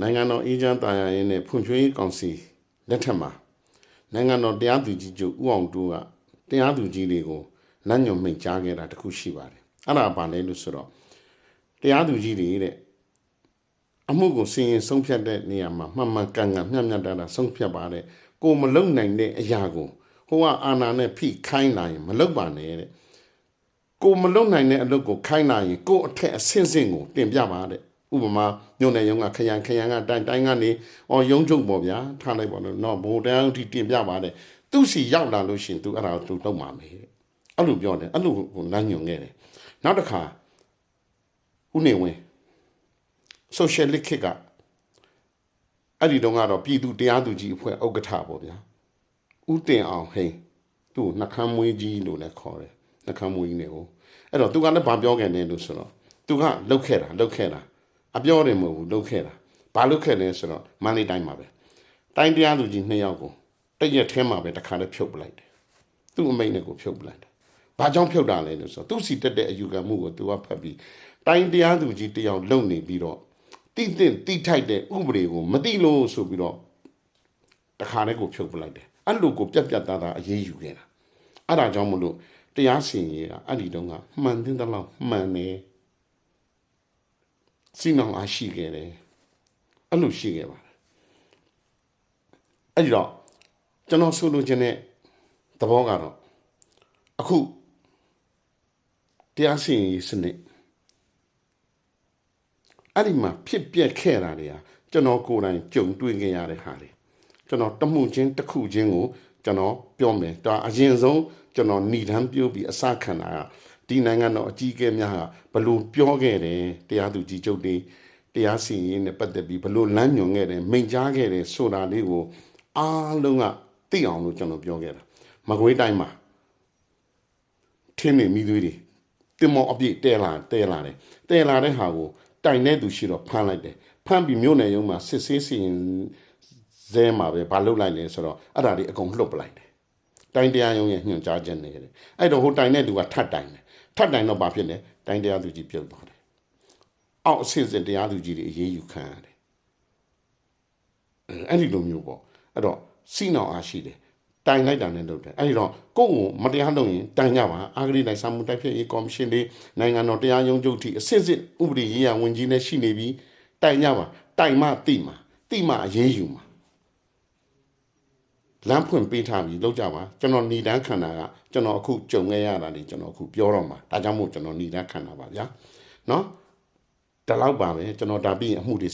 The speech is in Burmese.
နိုင်ငံတော်အေဂျင့်တာယာရေးနဲ့ဖွံ့ဖြိုးရေးကောင်စီလက်ထက်မှာနိုင်ငံတော်တရားသူကြီးချုပ်ဦးအောင်တိုးကတရားသူကြီးတွေကိုလမ်းညွှန်မိန့်ကြားခဲ့တာတခုရှိပါတယ်အဲ့ဒါဘာလဲလို့ဆိုတော့တရားသူကြီးတွေတဲ့အမှုကိုစီရင်ဆုံးဖြတ်တဲ့နေရာမှာမှန်မှန်ကန်ကန်မျှမျှတတဆုံးဖြတ်ပါတဲ့ကိုမလုံနိုင်တဲ့အရာကိုဟိုကအာဏာနဲ့ဖိခိုင်းလာရင်မလုံပါနဲ့တဲ့ကိုမလုံနိုင်တဲ့အလုပ်ကိုခိုင်းလာရင်ကိုအထက်အဆင့်ဆင့်ကိုတင်ပြပါတဲ့ဥပမာညွန့်နယ်ရုံးကခရံကတိုင်းကနေရုံးချုပ်ပေါ့ဗျာထားလိုက်ပါတော့နော်ဘိုးတန်းထိတင်ပြပါတဲ့သူစီရောက်လာလို့ရှိရင်သူအဲ့ဒါကိုသူလုပ်မှာမယ်အဲ့လိုပြောတယ်အဲ့လိုကိုလမ်းညွှန်ခဲ့တယ်နောက်တစ်ခါဦးနေဝင်း social ခေတ်ကအဲ့ဒီတော့ကတော့ပြည်သူတရားသူကြီးအဖွဲ့ဥက္ကဋ္ဌပေါ့ဗျာဦးတင်အောင်ဟိန်းသူ့နှခမ်းမွေးကြီးလို့လည်းခေါ်တယ်နှခမ်းမွေးကြီးနေကိုအဲ့တော့သူကလည်းဗာပြောခဲ့တယ်လို့ဆိုတော့သူကလှုပ်ခဲ့တာအပြောတယ်မဟုတ်ဘူးလှုပ်ခဲ့တာဘာလှုပ်ခဲ့လဲဆိုတော့မန္တလေးတိုင်းမှာပဲတိုင်းတရားသူကြီး2ယောက်ကိုတရက်ထဲမှာပဲတခါတည်းဖြုတ်ပလိုက်တယ်သူ့အမိန့်နဲ့ကိုဖြုတ်ပလိုက်တယ်ဘာကြောင့်ဖြုတ်တာလဲလို့ဆိုတော့သူ့စီတက်တဲ့အယူခံမှုကိုသူကဖတ်ပြီးတိုင်းတရားသူကြီးတယောက်လုံနေပြီးတော့တိထိုက်တဲ့ဥပဒေကိုမတိလို့ဆိုပြီးတော့တခါတည်းကိုဖြုတ်ပလိုက်တယ်အဲ့လိုကိုပြတ်သားအရေးယူခဲ့တာအဲ့ဒါကြောင့်မလို့တရားစီရင်ရေးကအဲ့ဒီတုန်းကမှန်တဲ့လောက်မှန်တယ်စီနောင်အားရှိခဲ့တယ်အဲ့လိုရှိခဲ့ပါတယ်အဲ့ဒီတော့ကျွန်တော်ဆိုလိုချင်တဲ့သဘောကတော့အခုတရားစီရင်ရေးစနစ်အဲ့ဒီမှာဖြစ်ပျက်ခဲ့တာတွေဟာကျွန်တော်ကိုယ်တိုင်ကြုံတွေ့ခဲ့ရတဲ့ဟာတွေကျွန်တော်တမှုချင်းတစ်ခုချင်းကိုကျွန်တော်ပြောမယ်ဒါအရင်ဆုံးကျွန်တော်ဏ္ဍန်ပြုတ်ပြီးအစခံတာကဒီနိုင်ငံတော်အကြီးအကဲများဟာဘလို့ပြောခဲ့တယ်တရားသူကြီးချုပ်တွေတရားစီရင်နဲ့ပတ်သက်ပြီးဘလို့လမ်းညွှန်ခဲ့တယ်မိန့်ကြားခဲ့တယ်ဆိုတာလေးကိုအားလုံးကသိအောင်လို့ကျွန်တော်ပြောခဲ့တာမကွေးတိုင်းမှာထင်းနေမိသွေးတွေတင်မောအပြည့်တဲလာတဲ့ဟာကိုတိုင်တဲ့သူရှိတော့ဖမ်းလိုက်တယ်ဖမ်းပြီးမြို့နယ်ရုံးမှာစစ်ဆေးစီရင်ဇဲမှာပဲဘာလုပ်လိုက်လဲဆိုတော့အဲ့ဒါတွေအကုန်လှုပ်ပလိုက်တယ်တိုင်းတရားရုံးရဲ့ညွှန်ကြားချက်နဲ့အဲ့တော့ဟိုတိုင်တဲ့သူကထပ်တိုင်တော့ဘာဖြစ်လဲတိုင်းတရားသူကြီးပြုတ်သွားတယ်အောက်အဆင့်တရားသူကြီးတွေအေးအေးယူခံရတယ်အဲ့ဒီလိုမျိုးပေါ့အဲ့တော့စီနောင်အားရှိတယ်တိုင်လိုက်တာနဲ့လုပ်တယ်အဲ့ဒီတော့ကိုယ့်ကိုမတရားလုပ်ရင်တိုင်ကြပါအာဂရိလိုက်စာမှုတိုက်ဖျက်ရေးကော်မရှင်တွေနိုင်ငံတော်တရားရုံးချုပ်ထိအစစ်ဥပဒေရေးရာဝန်ကြီးနဲ့ရှိနေပြီးတိုင်ကြပါတိုင်မှတိမှအရေးယူမှာလမ်းဖွင့်ပေးထားပြီးလုပ်ကြပါကျွန်တော်ဏ္ဍန်ခံတာကကျွန်တော်အခုကြုံခဲ့ရတာတွေကျွန်တော်အခုပြောတော့မှာဒါကြောင့်မို့ကျွန်တော်ဏ္ဍန်ခံတာပါဗျာနော်ဒါလောက်ပါပဲကျွန်တော်ဒါပြီးအမှုတွေ